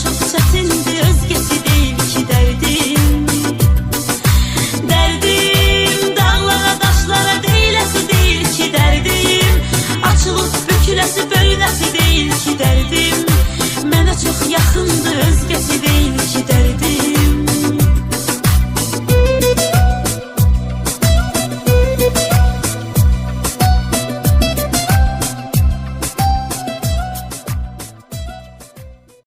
çok çətindir, özgəsi deyil ki dərdim. Dərdim dağlara, daşlara deyiləsi deyil ki dərdim. Açılıb büküləsi, bölünəsi deyil ki dərdim. Mənə çox yaxındır, özgəsi deyil ki dərdim.